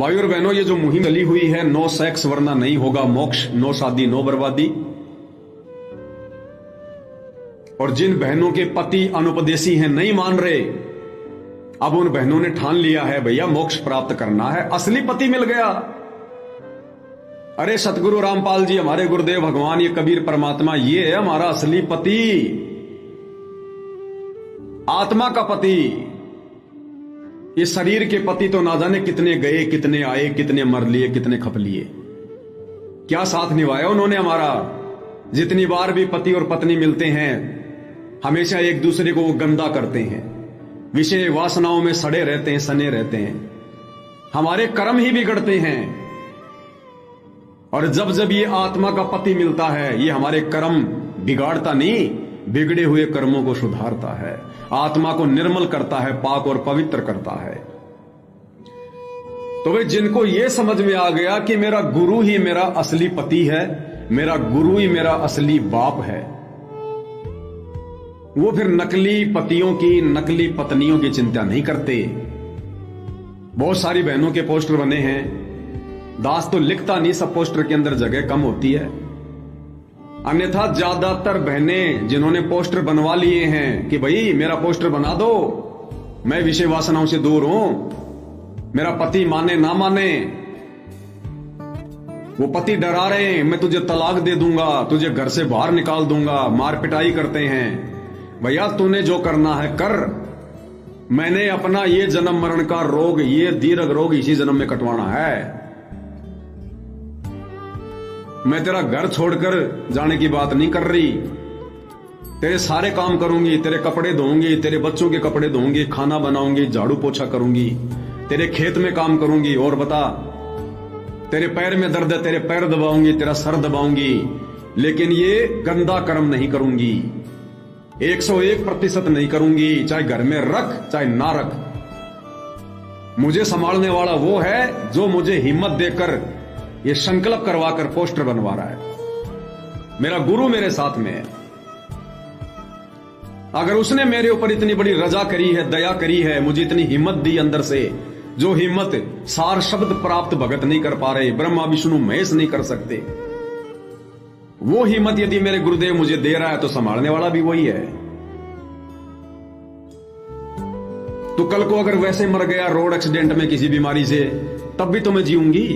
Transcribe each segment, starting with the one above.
भाई और बहनों, ये जो मुहिम चली हुई है, नो सेक्स वरना नहीं होगा मोक्ष, नो शादी नो बर्बादी, और जिन बहनों के पति अनुपदेशी हैं, नहीं मान रहे, अब उन बहनों ने ठान लिया है भैया मोक्ष प्राप्त करना है, असली पति मिल गया। अरे सतगुरु रामपाल जी, हमारे गुरुदेव भगवान, ये कबीर परमात्मा, ये है हमारा असली पति, आत्मा का पति। ये शरीर के पति तो ना जाने कितने गए, कितने आए, कितने मर लिए, कितने खप लिए, क्या साथ निभाया उन्होंने हमारा। जितनी बार भी पति और पत्नी मिलते हैं, हमेशा एक दूसरे को वो गंदा करते हैं, विषय वासनाओं में सड़े रहते हैं, सने रहते हैं, हमारे कर्म ही बिगड़ते हैं। और जब जब ये आत्मा का पति मिलता है, ये हमारे कर्म बिगाड़ता नहीं, बिगड़े हुए कर्मों को सुधारता है, आत्मा को निर्मल करता है, पाक और पवित्र करता है। तो वे जिनको ये समझ में आ गया कि मेरा गुरु ही मेरा असली पति है, मेरा गुरु ही मेरा असली बाप है, वो फिर नकली पतियों की, नकली पत्नियों की चिंता नहीं करते। बहुत सारी बहनों के पोस्टर बने हैं, दास तो लिखता नहीं, सब पोस्टर के अंदर जगह कम होती है। अन्यथा ज्यादातर बहनें जिन्होंने पोस्टर बनवा लिए हैं कि भाई मेरा पोस्टर बना दो, मैं विषय वासनाओं से दूर हूं, मेरा पति माने ना माने, वो पति डरा रहे हैं, मैं तुझे तलाक दे दूंगा, तुझे घर से बाहर निकाल दूंगा, मार पिटाई करते हैं। भैया तूने जो करना है कर, मैंने अपना ये जन्म मरण का रोग, ये दीर्घ रोग इसी जन्म में कटवाना है। मैं तेरा घर छोड़कर जाने की बात नहीं कर रही, तेरे सारे काम करूंगी, तेरे कपड़े धोऊंगी, तेरे बच्चों के कपड़े धोऊंगी, खाना बनाऊंगी, झाड़ू पोछा करूंगी, तेरे खेत में काम करूंगी, और बता तेरे पैर में दर्द है, तेरे पैर दबाऊंगी, तेरा सर दबाऊंगी, लेकिन ये गंदा कर्म नहीं करूंगी, 101% नहीं करूंगी, चाहे घर में रख चाहे ना रख। मुझे संभालने वाला वो है जो मुझे हिम्मत देकर, ये संकल्प करवाकर पोस्टर बनवा रहा है। मेरा गुरु मेरे साथ में है। अगर उसने मेरे ऊपर इतनी बड़ी रजा करी है, दया करी है, मुझे इतनी हिम्मत दी अंदर से, जो हिम्मत सार शब्द प्राप्त भगत नहीं कर पा रहे, ब्रह्मा विष्णु महेश नहीं कर सकते, वो हिम्मत यदि मेरे गुरुदेव मुझे दे रहा है तो संभालने वाला भी वही है। तो कल को अगर वैसे मर गया रोड एक्सीडेंट में किसी बीमारी से, तब भी तो मैं जीऊंगी।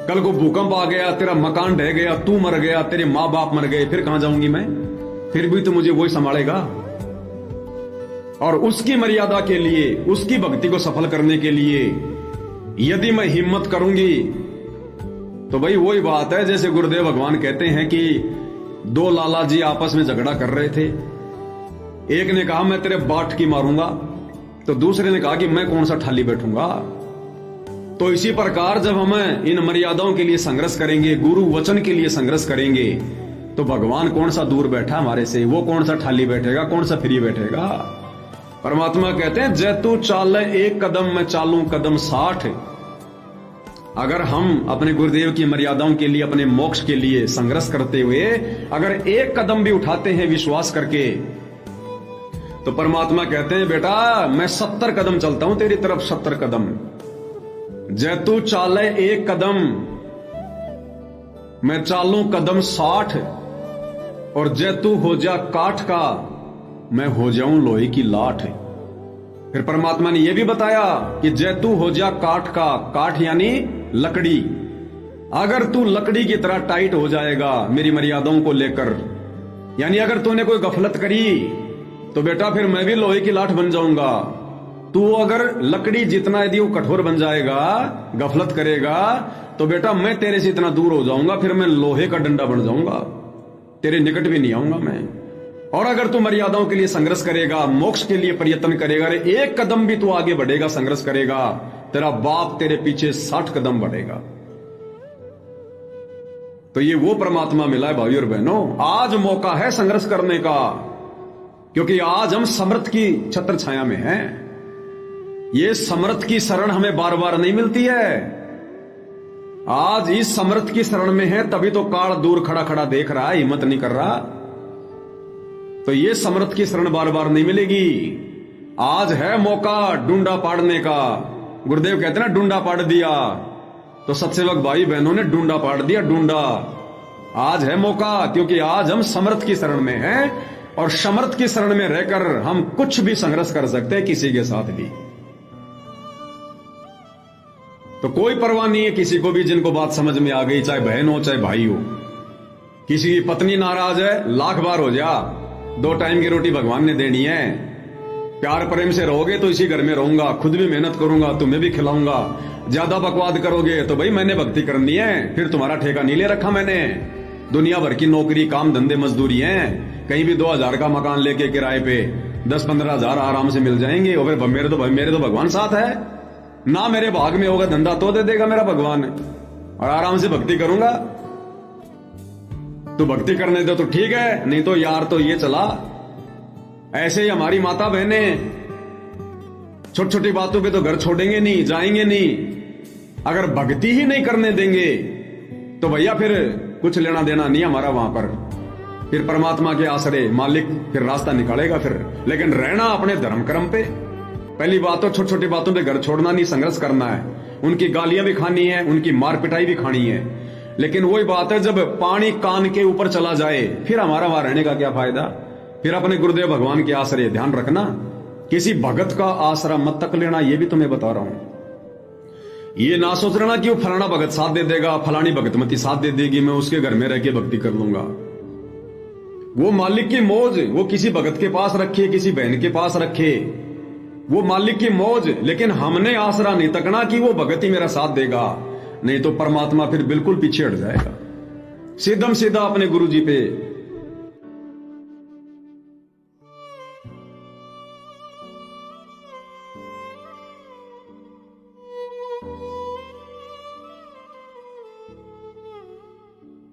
कल को भूकंप आ गया, तेरा मकान ढह गया, तू मर गया, तेरे मां बाप मर गए, फिर कहां जाऊंगी मैं? फिर भी तो मुझे वही संभालेगा। और उसकी मर्यादा के लिए, उसकी भक्ति को सफल करने के लिए यदि मैं हिम्मत करूंगी, तो भाई वही बात है जैसे गुरुदेव भगवान कहते हैं कि दो लाला जी आपस में झगड़ा कर रहे थे, एक ने कहा मैं तेरे बाट की मारूंगा, तो दूसरे ने कहा कि मैं कौन सा ठाली बैठूंगा। तो इसी प्रकार जब हम इन मर्यादाओं के लिए संघर्ष करेंगे, गुरु वचन के लिए संघर्ष करेंगे, तो भगवान कौन सा दूर बैठा हमारे से, वो कौन सा ठाली बैठेगा, कौन सा फ्री बैठेगा। परमात्मा कहते हैं जय तू चाल एक कदम मैं चालूं कदम 60। अगर हम अपने गुरुदेव की मर्यादाओं के लिए, अपने मोक्ष के लिए संघर्ष करते हुए अगर एक कदम भी उठाते हैं विश्वास करके, तो परमात्मा कहते हैं बेटा मैं 70 कदम चलता हूं तेरी तरफ, 70 कदम। जय तू चाले एक कदम मैं चालूं कदम 60, और जय तू हो जा काठ का मैं हो जाऊं लोहे की लाठ। फिर परमात्मा ने यह भी बताया कि जय तू हो जा काठ का, काठ यानी लकड़ी, अगर तू लकड़ी की तरह टाइट हो जाएगा मेरी मर्यादाओं को लेकर, यानी अगर तूने कोई गफलत करी तो बेटा फिर मैं भी लोहे की लाठ बन जाऊंगा। तू अगर लकड़ी जितना यदि वो कठोर बन जाएगा, गफलत करेगा, तो बेटा मैं तेरे से इतना दूर हो जाऊंगा, फिर मैं लोहे का डंडा बन जाऊंगा, तेरे निकट भी नहीं आऊंगा मैं। और अगर तू मर्यादाओं के लिए संघर्ष करेगा, मोक्ष के लिए प्रयत्न करेगा, एक कदम भी तू आगे बढ़ेगा, संघर्ष करेगा, तेरा बाप तेरे पीछे 60 कदम बढ़ेगा। तो ये वो परमात्मा मिला है भाई और बहनों। आज मौका है संघर्ष करने का, क्योंकि आज हम समर्थ की छत्र छाया में हैं। ये समर्थ की शरण हमें बार बार नहीं मिलती है। आज इस समर्थ की शरण में है, तभी तो काल दूर खड़ा खड़ा देख रहा है, हिम्मत नहीं कर रहा। तो ये समर्थ की शरण बार बार नहीं मिलेगी। आज है मौका डूंडा पाड़ने का, गुरुदेव कहते ना डूंडा पाड़ दिया, तो सत्सेवक भाई बहनों ने डूंडा पाड़ दिया, डूंडा। आज है मौका, क्योंकि आज हम समर्थ की शरण में हैं, और समर्थ की शरण में रहकर हम कुछ भी संघर्ष कर सकते हैं, किसी के साथ भी। तो कोई परवाह नहीं है किसी को भी, जिनको बात समझ में आ गई, चाहे बहन हो चाहे भाई हो। किसी की पत्नी नाराज है, लाख बार हो जा, 2 टाइम की रोटी भगवान ने देनी है। प्यार प्रेम से रहोगे तो इसी घर में रहूंगा, खुद भी मेहनत करूंगा, तुम्हें भी खिलाऊंगा। ज्यादा बकवाद करोगे तो भाई मैंने भक्ति करनी है, फिर तुम्हारा ठेका नहीं ले रखा मैंने। दुनिया भर की नौकरी, काम धंधे, मजदूरी है, कहीं भी 2000 का मकान लेके किराए पे 10-15 हजार आराम से मिल जाएंगे। और फिर मेरे तो भगवान साथ है ना, मेरे भाग में होगा धंधा तो दे देगा मेरा भगवान, और आराम से भक्ति करूंगा। तो भक्ति करने दो तो ठीक है, नहीं तो यार तो ये चला। ऐसे ही हमारी माता बहने छोटी छोटी बातों पे तो घर छोड़ेंगे नहीं, जाएंगे नहीं। अगर भक्ति ही नहीं करने देंगे तो भैया फिर कुछ लेना देना नहीं हमारा वहां पर। फिर परमात्मा के आश्रय मालिक फिर रास्ता निकालेगा फिर। लेकिन रहना अपने धर्म कर्म पे। पहली बात तो छोटी छोटी बातों पे घर छोड़ना नहीं, संघर्ष करना है। उनकी गालियां भी खानी है, उनकी मार पिटाई भी खानी है। लेकिन वही बात है, जब पानी कान के ऊपर चला जाए फिर हमारा वहां रहने का क्या फायदा। फिर अपने गुरुदेव भगवान के आश्रय ध्यान रखना, किसी भगत का आसरा मत तक लेना, ये भी तुम्हें बता रहा हूं। ये ना सोच रहा कि वो फलाना भगत साथ दे देगा, फलानी भगतमती साथ दे देगी, मैं उसके घर में रह के भक्ति कर लूंगा। वो मालिक की मौज वो किसी भगत के पास रखे, किसी बहन के पास रखे, वो मालिक की मौज। लेकिन हमने आसरा नहीं तकना कि वो भगत ही मेरा साथ देगा, नहीं तो परमात्मा फिर बिल्कुल पीछे हट जाएगा। सीधम सीधा अपने गुरु जी पे